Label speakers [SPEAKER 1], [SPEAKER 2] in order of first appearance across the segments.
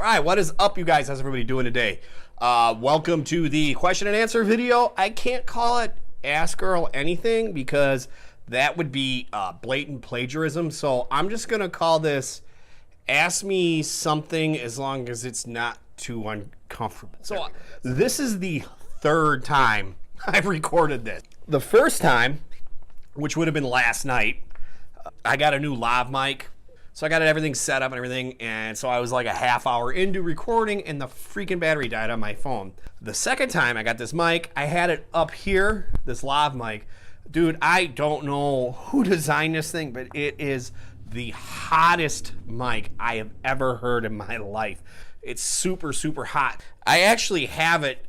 [SPEAKER 1] right, what is up, you guys? How's everybody doing today? Welcome to the question and answer video. I can't call it Ask Girl Anything because that would be blatant plagiarism. So I'm just going to call this Ask Me Something as long as it's not too uncomfortable. So this is the third time I've recorded this. The first time, which would have been last night, I got a new lav mic. So I got everything set up and everything, and so I was like a half hour into recording and the freaking battery died on my phone. The second time I got this mic, I had it up here, this lav mic. Dude, I don't know who designed this thing, but it is the hottest mic I have ever heard in my life. It's super, super hot. I actually have it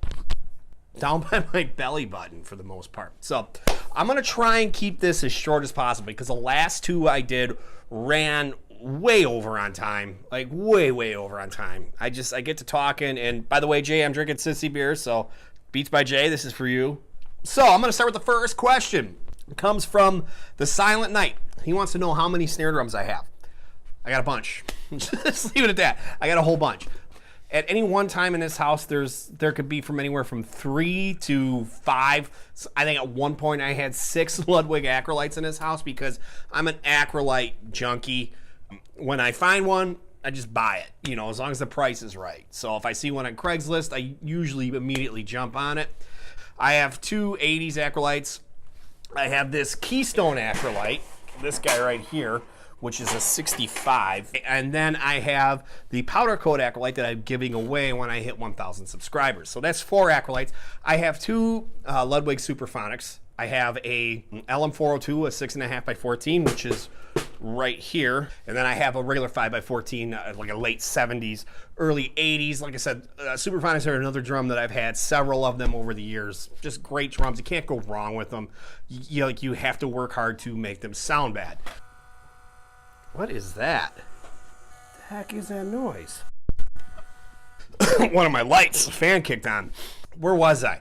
[SPEAKER 1] down by my belly button for the most part. So I'm gonna try and keep this as short as possible because the last two I did ran way over on time, like way over on time. I get to talking, and by the way, Jay, I'm drinking Sissy beer, so Beats by Jay, this is for you. So I'm gonna start with the first question. It comes from the Silent Night. He wants to know how many snare drums I have. I got a bunch. Just leave it at that. I got a whole bunch. At any one time in this house, there could be from anywhere from 3 to 5. So I think at one point I had 6 Ludwig Acrylics in this house because I'm an Acrylite junkie. When I find one, I just buy it, you know, as long as the price is right. So if I see one on Craigslist, I usually immediately jump on it. I have 2 80s Acrylites. I have this Keystone Acrylite, this guy right here, which is a 65. And then I have the powder coat Acrylite that I'm giving away when I hit 1,000 subscribers. So that's 4 Acrylites. I have 2 Ludwig Supraphonics. I have a LM402, a 6.5 by 14, which is right here. And then I have a regular 5 by 14, like a late 70s, early 80s. Like I said, Supraphonics are another drum that I've had several of them over the years. Just great drums. You can't go wrong with them. You have to work hard to make them sound bad. What is that? The heck is that noise? One of my lights, a fan kicked on. Where was I?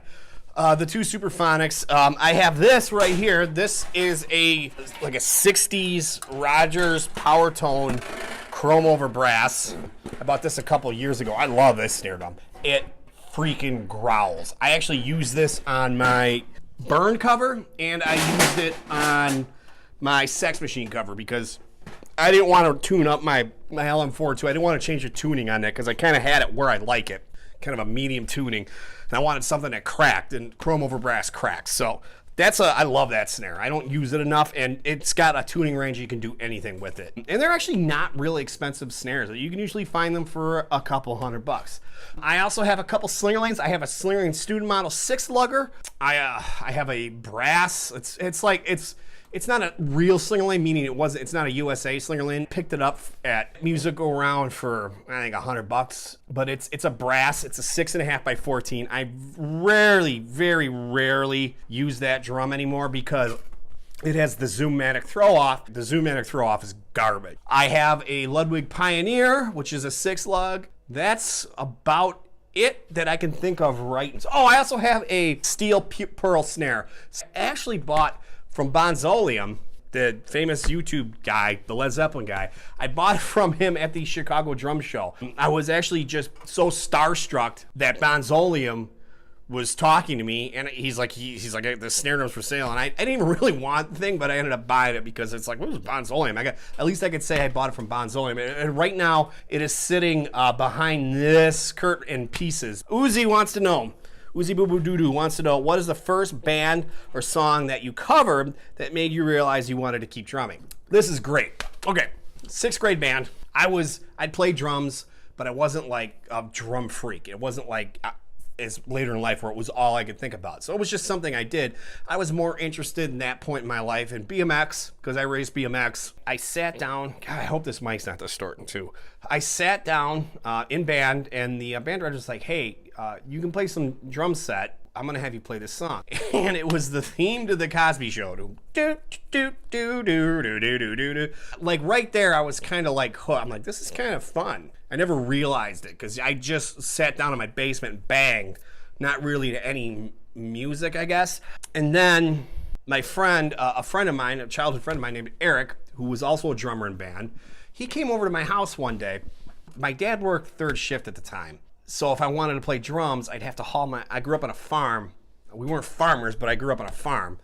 [SPEAKER 1] The 2 Supraphonics. I have this right here. This is like a 60s Rogers Power Tone chrome over brass. I bought this a couple years ago. I love this snare drum. It freaking growls. I actually used this on my Burn cover, and I used it on my Sex Machine cover because I didn't want to tune up my LM4 too. I didn't want to change the tuning on that because I kind of had it where I like it, kind of a medium tuning, and I wanted something that cracked, and chrome over brass cracks. So I love that snare. I don't use it enough, and it's got a tuning range. You can do anything with it, and they're actually not really expensive snares. You can usually find them for a couple $100. I also have a couple Slingerlings. I have a Slingerling Student Model 6 lugger. I have a brass. It's not a real Slingerland, meaning it's not a USA Slingerland. Picked it up at Music Go Round for, I think, $100. But it's a brass. It's a 6.5 by 14. I very rarely use that drum anymore because it has the Zoom-matic throw-off. The Zoom-matic throw-off is garbage. I have a Ludwig Pioneer, which is a 6 lug. That's about it that I can think of right now. Oh, I also have a steel pearl snare. I actually bought from Bonzolium, the famous YouTube guy, the Led Zeppelin guy. I bought it from him at the Chicago Drum Show. I was actually just so starstruck that Bonzolium was talking to me, and he's like, the snare drum's for sale, and I didn't even really want the thing, but I ended up buying it because it's like, what was Bonzolium? At least I could say I bought it from Bonzolium, and right now it is sitting behind this curtain in pieces. Uzi wants to know. Uzi Boo Boo Doo Doo wants to know, what is the first band or song that you covered that made you realize you wanted to keep drumming? This is great. Okay, 6th grade band. I'd play drums, but I wasn't like a drum freak. It wasn't like as later in life where it was all I could think about. So it was just something I did. I was more interested in that point in my life in BMX because I raced BMX. I sat down. God, I hope this mic's not distorting too. I sat down in band, and the band director was like, hey, you can play some drum set. I'm gonna have you play this song. And it was the theme to the Cosby Show. Do, do, do, do, do, do, do, do, do. Like right there, I was kind of like hooked. I'm like, this is kind of fun. I never realized it because I just sat down in my basement and banged, not really to any music, I guess. And then my friend, a friend of mine, a childhood friend of mine named Eric, who was also a drummer in band, he came over to my house one day my dad worked third shift at the time. So if I wanted to play drums, I'd have to haul I grew up on a farm. We weren't farmers, but I grew up on a farm.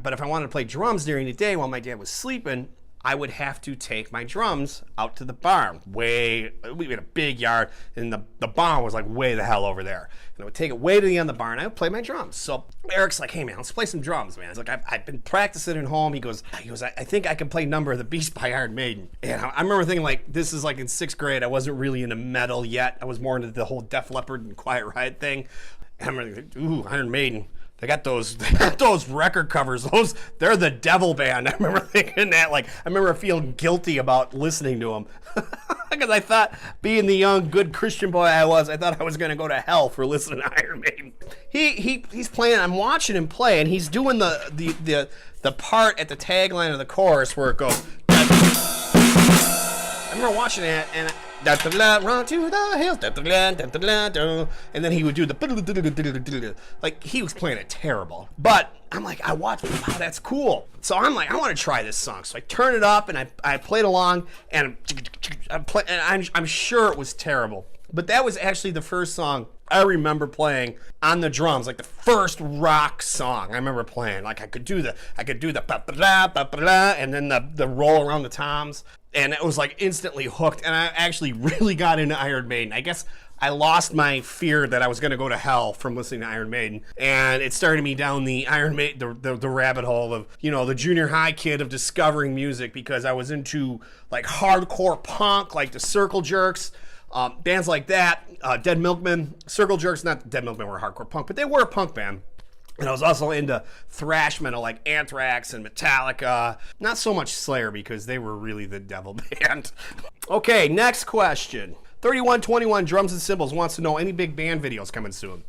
[SPEAKER 1] But if I wanted to play drums during the day while my dad was sleeping, I would have to take my drums out to the barn. We had a big yard, and the barn was like way the hell over there. And I would take it way to the end of the barn, and I would play my drums. So Eric's like, hey man, let's play some drums, man. It's like, I've been practicing at home. He goes, I think I can play Number of the Beast by Iron Maiden. And I remember thinking, like, this is like in 6th grade. I wasn't really into metal yet. I was more into the whole Def Leppard and Quiet Riot thing. And I'm like, ooh, Iron Maiden. They got those record covers. They're the devil band. I remember thinking that. Like, I remember feeling guilty about listening to them because I thought, being the young, good Christian boy I was, I thought I was going to go to hell for listening to Iron Maiden. He's playing. I'm watching him play, and he's doing the part at the tagline of the chorus where it goes. I remember watching that, and run to the hills, and then he would do the like, he was playing it terrible. But I'm like, I watched, wow, that's cool. So I'm like, I want to try this song. So I turn it up and I played along, and I'm sure it was terrible. But that was actually the first song I remember playing on the drums, like the first rock song I remember playing. Like I could do the and then the roll around the toms, and it was like instantly hooked. And I actually really got into Iron Maiden. I guess I lost my fear that I was going to go to hell from listening to Iron Maiden, and it started me down the Iron Maiden, the rabbit hole of, you know, the junior high kid of discovering music, because I was into like hardcore punk, like the Circle Jerks. Bands like that, Dead Milkmen, Circle Jerks. Not Dead Milkmen were hardcore punk, but they were a punk band. And I was also into thrash metal like Anthrax and Metallica. Not so much Slayer, because they were really the devil band. Okay, next question. 3121 Drums and Cymbals wants to know, any big band videos coming soon?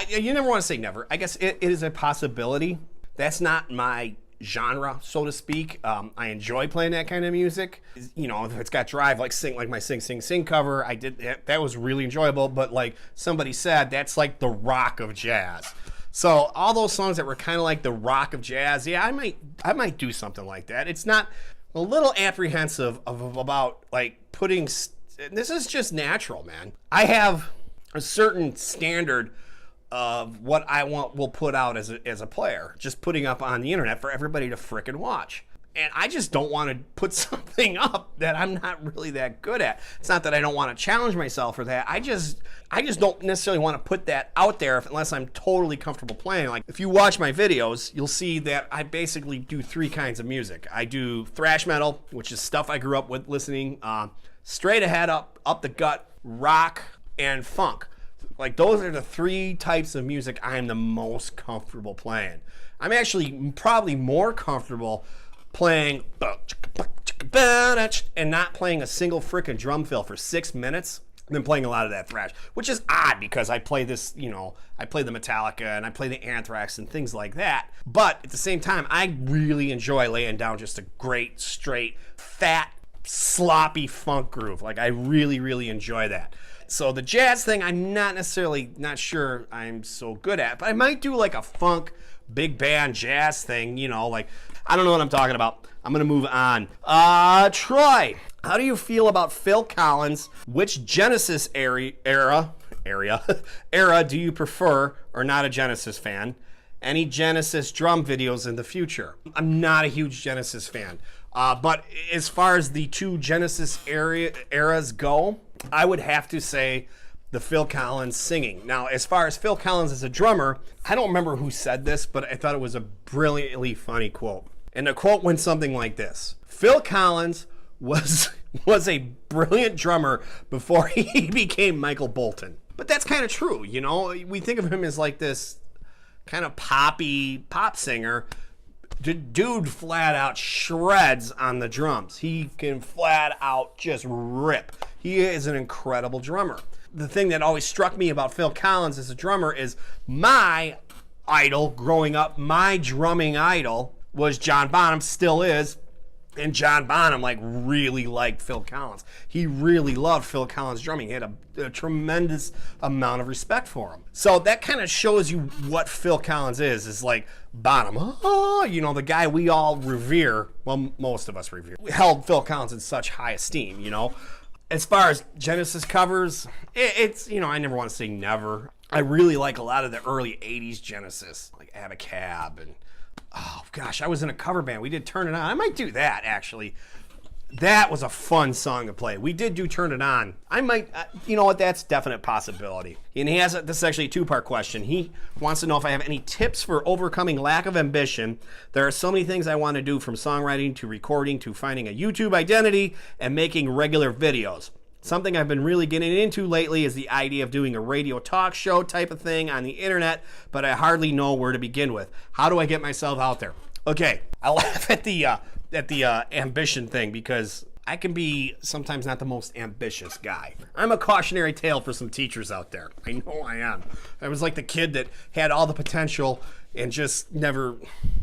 [SPEAKER 1] You never want to say never. I guess it is a possibility. That's not my genre, so to speak. I enjoy playing that kind of music. You know, if it's got drive, like my Sing cover, I did that was really enjoyable. But like somebody said, that's like the rock of jazz. So all those songs that were kind of like the rock of jazz, yeah, I might do something like that. It's not, a little apprehensive about like putting. This is just natural, man. I have a certain standard of what I will put out as a player, just putting up on the internet for everybody to frickin' watch. And I just don't want to put something up that I'm not really that good at. It's not that I don't want to challenge myself for that. I just don't necessarily want to put that out there unless I'm totally comfortable playing. Like, if you watch my videos, you'll see that I basically do 3 kinds of music. I do thrash metal, which is stuff I grew up with listening, straight ahead, up the gut, rock, and funk. Like, those are the 3 types of music I'm the most comfortable playing. I'm actually probably more comfortable playing and not playing a single frickin' drum fill for 6 minutes than playing a lot of that thrash, which is odd because I play this, you know, I play the Metallica and I play the Anthrax and things like that. But at the same time, I really enjoy laying down just a great, straight, fat, sloppy funk groove. Like, I really, really enjoy that. So the jazz thing, I'm not sure I'm so good at, but I might do like a funk big band jazz thing, you know, like, I don't know what I'm talking about. I'm going to move on. Troy, how do you feel about Phil Collins? Which Genesis era do you prefer, or not a Genesis fan? Any Genesis drum videos in the future? I'm not a huge Genesis fan. But as far as the 2 Genesis eras go, I would have to say the Phil Collins singing. Now, as far as Phil Collins as a drummer, I don't remember who said this, but I thought it was a brilliantly funny quote. And the quote went something like this: Phil Collins was a brilliant drummer before he became Michael Bolton. But that's kind of true, you know? We think of him as like this kind of pop singer. Dude flat out shreds on the drums. He can flat out just rip. He is an incredible drummer. The thing that always struck me about Phil Collins as a drummer is my idol growing up, my drumming idol was John Bonham, still is. And John Bonham really liked Phil Collins. He really loved Phil Collins' drumming. He had a tremendous amount of respect for him. So that kind of shows you what Phil Collins is like Bonham. Oh, you know, the guy we all revere. Well, most of us revere. We held Phil Collins in such high esteem, you know. As far as Genesis covers, it's, you know, I never want to say never. I really like a lot of the early 80s Genesis, like Abacab, and oh gosh, I was in a cover band. We did Turn It On. I might do that, actually. That was a fun song to play. We did do Turn It On. I might, you know what, that's a definite possibility. And he has, this is actually a two-part question. He wants to know if I have any tips for overcoming lack of ambition. There are so many things I want to do, from songwriting to recording to finding a YouTube identity and making regular videos. Something I've been really getting into lately is the idea of doing a radio talk show type of thing on the internet, but I hardly know where to begin with. How do I get myself out there? Okay, I laugh at the ambition thing, because I can be sometimes not the most ambitious guy. I'm a cautionary tale for some teachers out there. I know I am. I was like the kid that had all the potential and just never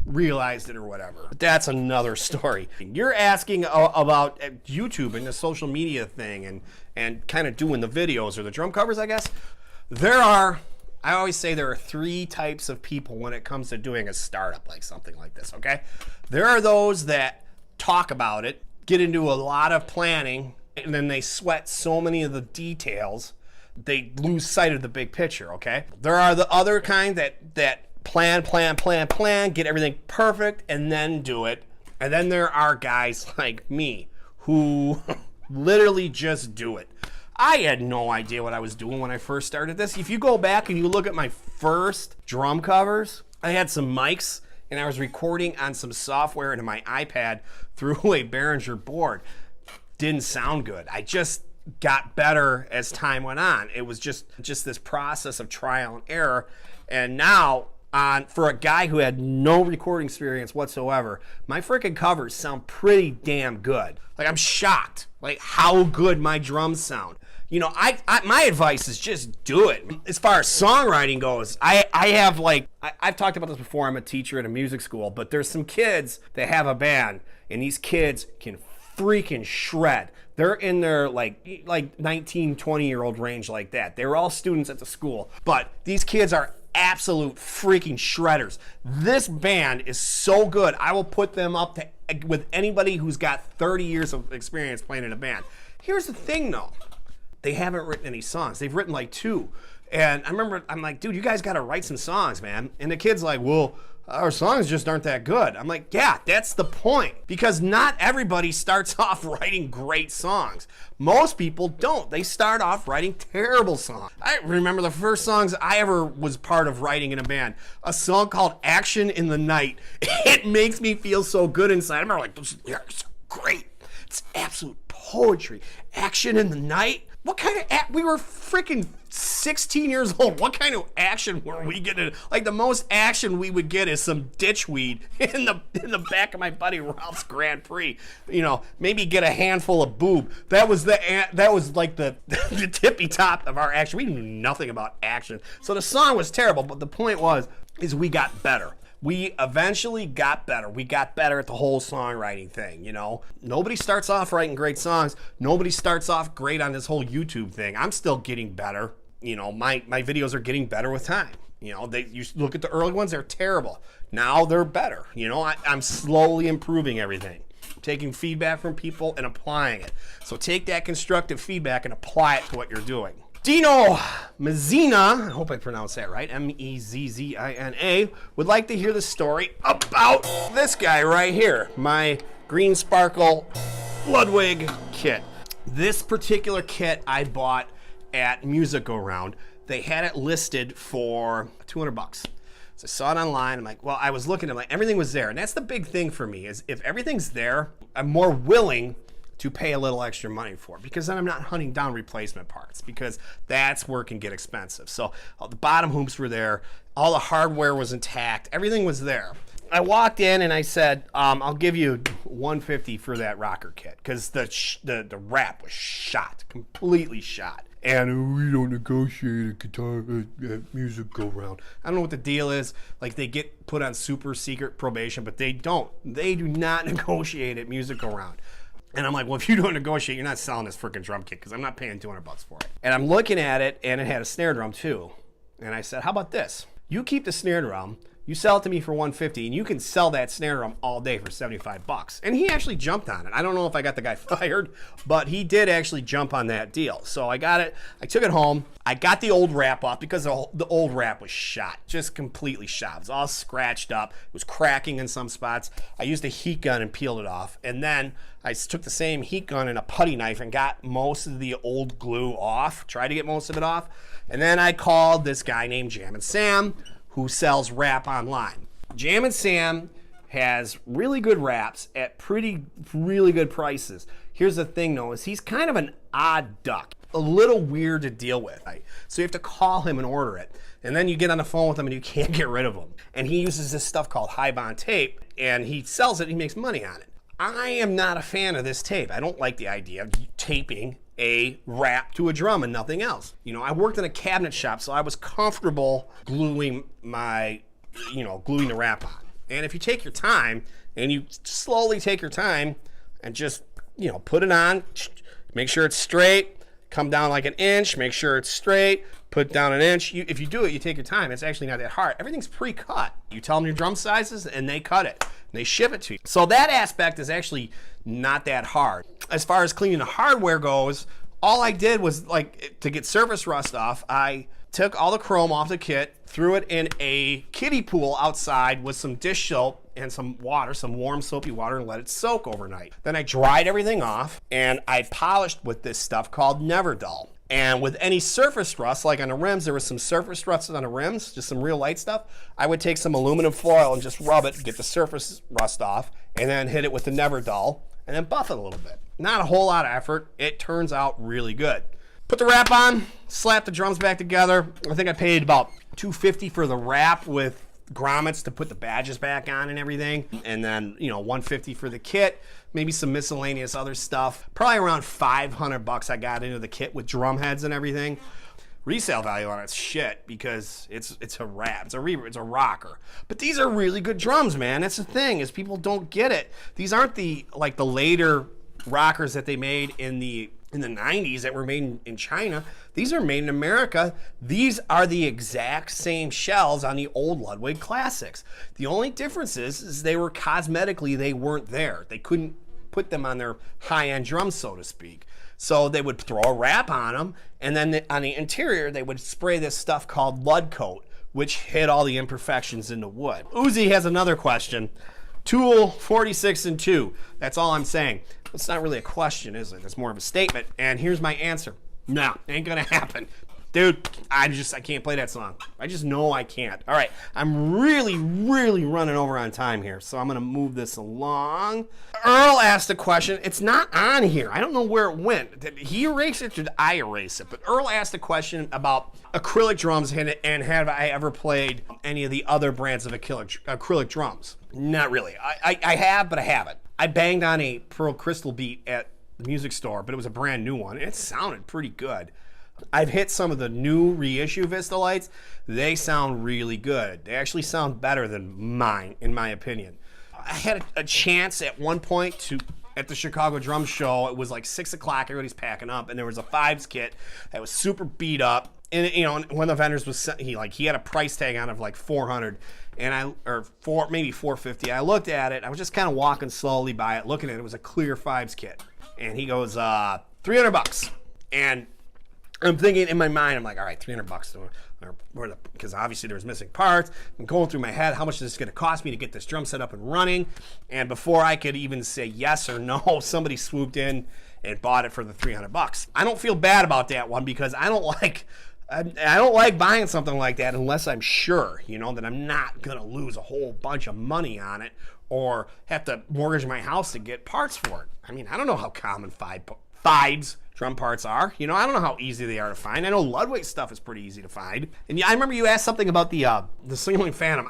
[SPEAKER 1] realized it or whatever. But that's another story. You're asking about YouTube and the social media thing and kind of doing the videos or the drum covers, I guess. I always say there are three types of people when it comes to doing a startup like something like this, okay? There are those that talk about it, get into a lot of planning, and then they sweat so many of the details, they lose sight of the big picture, okay? There are the other kind that plan, get everything perfect, and then do it. And then there are guys like me who literally just do it. I had no idea what I was doing when I first started this. If you go back and you look at my first drum covers, I had some mics and I was recording on some software into my iPad through a Behringer board. Didn't sound good. I just got better as time went on. It was just this process of trial and error. And now, for a guy who had no recording experience whatsoever, my freaking covers sound pretty damn good. Like, I'm shocked, like, how good my drums sound. You know, my advice is just do it. As far as songwriting goes, I've talked about this before. I'm a teacher at a music school, but there's some kids that have a band, and these kids can freaking shred. They're in their like 19, 20-year-old range like that. They were all students at the school, but these kids are absolute freaking shredders. This band is so good, I will put them up with anybody who's got 30 years of experience playing in a band. Here's the thing though. They haven't written any songs. They've written like 2. And I remember, I'm like, dude, you guys got to write some songs, man. And the kid's like, well, our songs just aren't that good. I'm like, yeah, that's the point. Because not everybody starts off writing great songs. Most people don't. They start off writing terrible songs. I remember the first songs I ever was part of writing in a band. A song called Action in the Night. It makes me feel so good inside. I remember like, those lyrics are great. It's absolute poetry. Action in the Night. What kind of we were freaking 16 years old. What kind of action were we getting? Like, the most action we would get is some ditchweed in the back of my buddy Ralph's Grand Prix. You know, maybe get a handful of boob. That was like the tippy top of our action. We knew nothing about action. So the song was terrible, but the point is we got better. We eventually got better. We got better at the whole songwriting thing, you know? Nobody starts off writing great songs. Nobody starts off great on this whole YouTube thing. I'm still getting better. You know, my videos are getting better with time. You know, you look at the early ones, they're terrible. Now they're better. You know, I'm slowly improving everything. Taking feedback from people and applying it. So take that constructive feedback and apply it to what you're doing. Dino Mezzina, I hope I pronounced that right, Mezzina, would like to hear the story about this guy right here, my Green Sparkle Ludwig kit. This particular kit I bought at Music Go Round. They had it listed for $200. So I saw it online. I'm like, well, I was looking at like everything was there, and that's the big thing for me is if everything's there, I'm more willing to pay a little extra money for it, because then I'm not hunting down replacement parts, because that's where it can get expensive. So the bottom hoops were there, all the hardware was intact, everything was there. I walked in and I said, I'll give you $150 for that rocker kit, because the wrap was shot, completely shot. And we don't negotiate a guitar at Music Go Round. I don't know what the deal is. Like, they get put on super secret probation, but they don't. They do not negotiate at Music Go Round. And I'm like, well, if you don't negotiate, you're not selling this freaking drum kit, because I'm not paying $200 for it. And I'm looking at it, and it had a snare drum too. And I said, how about this? You keep the snare drum, You sell it to me for $150, and you can sell that snare drum all day for $75. And he actually jumped on it. I don't know if I got the guy fired, but he did actually jump on that deal. So I got it. I took it home. I got the old wrap off because the old wrap was shot, just completely shot. It was all scratched up. It was cracking in some spots. I used a heat gun and peeled it off. And then I took the same heat gun and a putty knife and got most of the old glue off, tried to get most of it off. And then I called this guy named Jammin' Sam, who sells wrap online. Jammin' Sam has really good wraps at really good prices. Here's the thing though, is he's kind of an odd duck, a little weird to deal with. So you have to call him and order it. And then you get on the phone with him and you can't get rid of him. And he uses this stuff called high bond tape, and he sells it and he makes money on it. I am not a fan of this tape. I don't like the idea of taping a wrap to a drum and nothing else. You know, I worked in a cabinet shop, so I was comfortable gluing gluing the wrap on. And if you take your time, and you slowly take your time and just, put it on, make sure it's straight, come down like an inch, make sure it's straight, put down an inch. If you do it, you take your time. It's actually not that hard. Everything's pre-cut. You tell them your drum sizes, and they cut it. And they ship it to you. So that aspect is actually not that hard. As far as cleaning the hardware goes, all I did was, to get surface rust off, I took all the chrome off the kit, threw it in a kiddie pool outside with some dish soap and some water, some warm soapy water, and let it soak overnight. Then I dried everything off, and I polished with this stuff called Never Dull. And with any surface rust, like on the rims, there was some surface rust on the rims, just some real light stuff. I would take some aluminum foil and just rub it, get the surface rust off, and then hit it with the Never Dull, and then buff it a little bit. Not a whole lot of effort. It turns out really good. Put the wrap on, slap the drums back together. I think I paid about $250 for the wrap with grommets to put the badges back on and everything. And then, $150 for the kit, maybe some miscellaneous other stuff. Probably around $500 I got into the kit with drum heads and everything. Resale value on it's shit because it's a wrap, it's a Reaper, it's a rocker. But these are really good drums, man. That's the thing, is people don't get it. These aren't the later rockers that they made in the 90s that were made in China. These are made in America. These are the exact same shells on the old Ludwig classics. The only difference is they were cosmetically, they weren't there. They couldn't put them on their high-end drums, so to speak. So they would throw a wrap on them, and then on the interior, they would spray this stuff called Lud Coat, which hid all the imperfections in the wood. Uzi has another question. Tool 46 and 2. That's all I'm saying. It's not really a question, is it? It's more of a statement. And here's my answer. No, ain't gonna happen. Dude, I can't play that song. I just know I can't. All right, I'm really running over on time here, so I'm gonna move this along. Earl asked a question. It's not on here. I don't know where it went. Did he erase it or did I erase it? But Earl asked a question about acrylic drums and have I ever played any of the other brands of acrylic drums? Not really. I have, but I haven't. I banged on a Pearl Crystal Beat at the music store, but it was a brand new one, and it sounded pretty good. I've hit some of the new reissue Vista Lights. They sound really good. They actually sound better than mine, in my opinion. I had a chance at one point at the Chicago Drum Show. It was like 6 o'clock, everybody's packing up, and there was a Fives kit that was super beat up. And one of the vendors was he had a price tag on it of like $400, maybe $450. I looked at it. I was just kind of walking slowly by it, looking at it. It was a clear Fives kit, and he goes, $300. And I'm thinking in my mind, I'm like, all right, $300, because obviously there was missing parts. I'm going through my head, how much is this going to cost me to get this drum set up and running? And before I could even say yes or no, somebody swooped in and bought it for the $300. I don't feel bad about that one because I don't like buying something like that unless I'm sure, that I'm not going to lose a whole bunch of money on it or have to mortgage my house to get parts for it. I mean, I don't know how common Fives drum parts are. I don't know how easy they are to find. I know Ludwig stuff is pretty easy to find. And I remember you asked something about the Slingerling Phantom.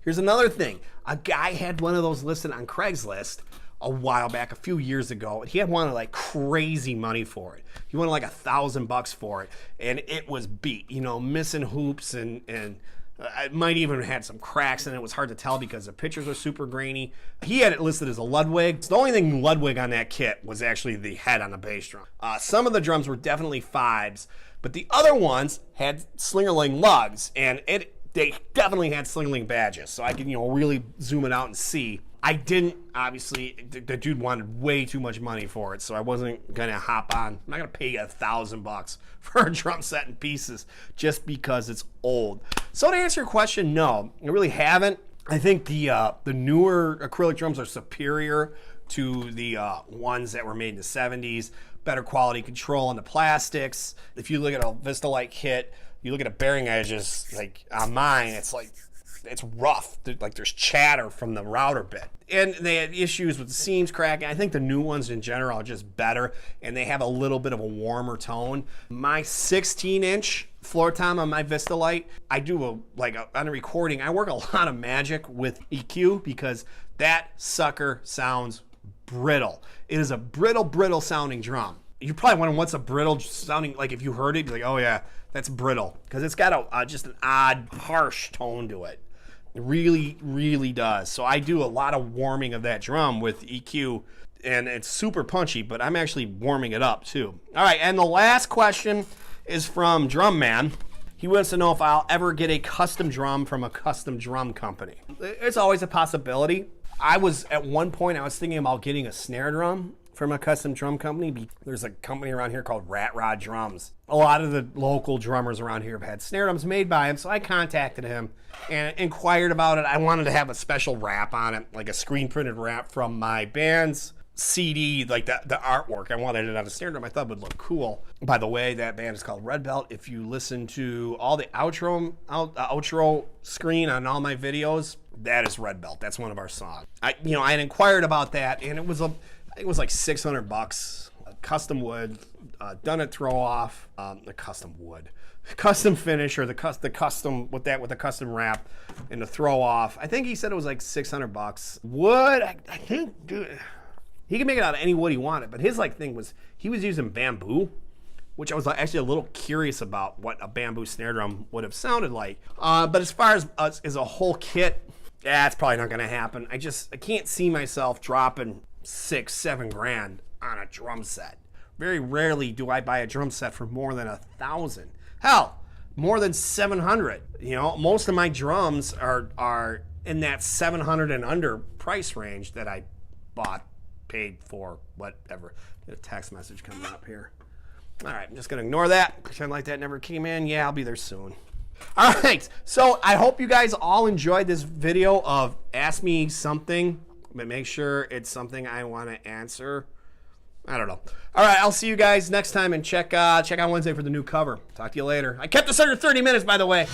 [SPEAKER 1] Here's another thing. A guy had one of those listed on Craigslist a while back, a few years ago, and he had wanted like crazy money for it. He wanted like $1,000 for it, and it was beat, missing hoops and it might even have had some cracks in it. It was hard to tell because the pictures are super grainy. He had it listed as a Ludwig. The only thing Ludwig on that kit was actually the head on the bass drum. Some of the drums were definitely Fives, but the other ones had Slingerling lugs, and they definitely had sling link badges, so I could, you know, really zoom it out and see. I didn't, obviously, the dude wanted way too much money for it, so I wasn't gonna hop on. I'm not gonna pay $1,000 for a drum set and pieces just because it's old. So to answer your question, no, I really haven't. I think the newer acrylic drums are superior to the ones that were made in the 70s. Better quality control on the plastics. If you look at a Vistalite kit, you look at a bearing edges, like on mine, it's rough. Like there's chatter from the router bit. And they had issues with the seams cracking. I think the new ones in general are just better, and they have a little bit of a warmer tone. My 16-inch floor tom on my Vistalite, I do on a recording, I work a lot of magic with EQ because that sucker sounds brittle. It is a brittle sounding drum. You're probably wondering what's a brittle sounding, like if you heard it, you're like, oh yeah, that's brittle. Because it's got just an odd, harsh tone to it. It really does. So I do a lot of warming of that drum with EQ, and it's super punchy, but I'm actually warming it up too. All right, and the last question is from Drum Man. He wants to know if I'll ever get a custom drum from a custom drum company. It's always a possibility. At one point, I was thinking about getting a snare drum from a custom drum company. There's a company around here called Rat Rod Drums. A lot of the local drummers around here have had snare drums made by him, so I contacted him and inquired about it. I wanted to have a special wrap on it, like a screen printed wrap from my band's CD, like the artwork. I wanted it on a snare drum. I thought it would look cool. By the way, that band is called Red Belt. If you listen to all the outro screen on all my videos, that is Red Belt. That's one of our songs. I had inquired about that, and it was I think it was like $600. Custom wood, done at throw off, the custom wood, custom finish, or the custom with the custom wrap and the throw off. I think he said it was like $600. Wood, I think, dude, he could make it out of any wood he wanted, but his thing was he was using bamboo, which I was actually a little curious about what a bamboo snare drum would have sounded like. But as far as a whole kit, it's probably not going to happen. I can't see myself dropping $6-7 grand on a drum set. Very rarely do I buy a drum set for more than $1,000. Hell, more than $700. Most of my drums are in that $700 and under price range that I paid for, whatever. Get a text message coming up here. All right, I'm just gonna ignore that. Pretend like that never came in. Yeah, I'll be there soon. All right, so I hope you guys all enjoyed this video of Ask Me Something, but make sure it's something I want to answer. I don't know. All right, I'll see you guys next time, and check out Wednesday for the new cover. Talk to you later. I kept this under 30 minutes, by the way.